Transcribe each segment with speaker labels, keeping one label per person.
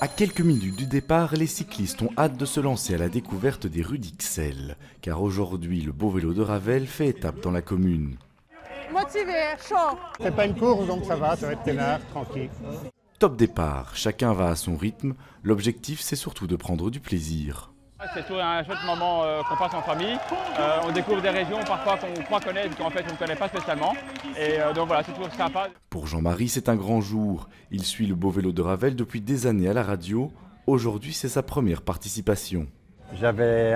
Speaker 1: À quelques minutes du départ, les cyclistes ont hâte de se lancer à la découverte des rues d'Ixelles. Car aujourd'hui, le beau vélo de Ravel fait étape dans la commune.
Speaker 2: Motivé, chaud.
Speaker 3: C'est pas une course, donc ça va être peinard, tranquille.
Speaker 1: Top départ, chacun va à son rythme. L'objectif, c'est surtout de prendre du plaisir.
Speaker 4: C'est toujours un chouette moment qu'on passe en famille. On découvre des régions parfois qu'on croit connaître, qu'en fait on ne connaît pas spécialement. Et donc voilà, c'est toujours sympa.
Speaker 1: Pour Jean-Marie, c'est un grand jour. Il suit le beau vélo de Ravel depuis des années à la radio. Aujourd'hui, c'est sa première participation.
Speaker 5: J'avais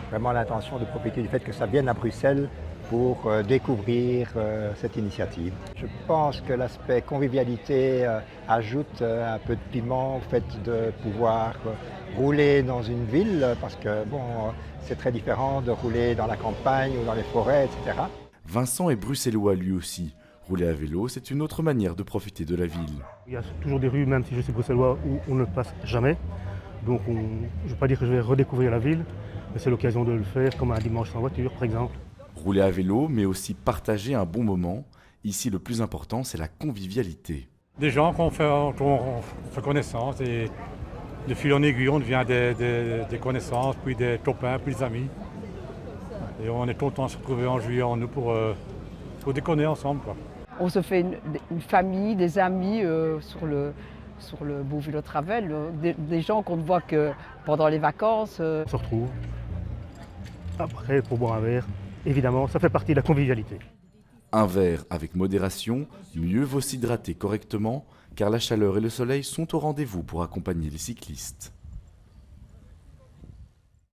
Speaker 5: vraiment l'intention de profiter du fait que ça vienne à Bruxelles pour découvrir cette initiative. Je pense que l'aspect convivialité ajoute un peu de piment au fait de pouvoir rouler dans une ville, parce que bon, c'est très différent de rouler dans la campagne ou dans les forêts, etc.
Speaker 1: Vincent est bruxellois lui aussi. Rouler à vélo, c'est une autre manière de profiter de la ville.
Speaker 6: Il y a toujours des rues, même si je suis bruxellois, où on ne passe jamais. Donc je ne veux pas dire que je vais redécouvrir la ville, mais c'est l'occasion de le faire, comme un dimanche sans voiture par exemple.
Speaker 1: Rouler à vélo, mais aussi partager un bon moment. Ici, le plus important, c'est la convivialité.
Speaker 7: Des gens qu'on fait connaissance et de fil en aiguille, on devient des connaissances, puis des copains, puis des amis. Et on est content de se retrouver en juillet en nous pour déconner ensemble, quoi.
Speaker 2: On se fait une famille, des amis sur le beau vélo de Ravel, des gens qu'on ne voit que pendant les vacances.
Speaker 6: On se retrouve. Après, pour boire un verre, évidemment, ça fait partie de la convivialité.
Speaker 1: Un verre avec modération, mieux vaut s'hydrater correctement, car la chaleur et le soleil sont au rendez-vous pour accompagner les cyclistes.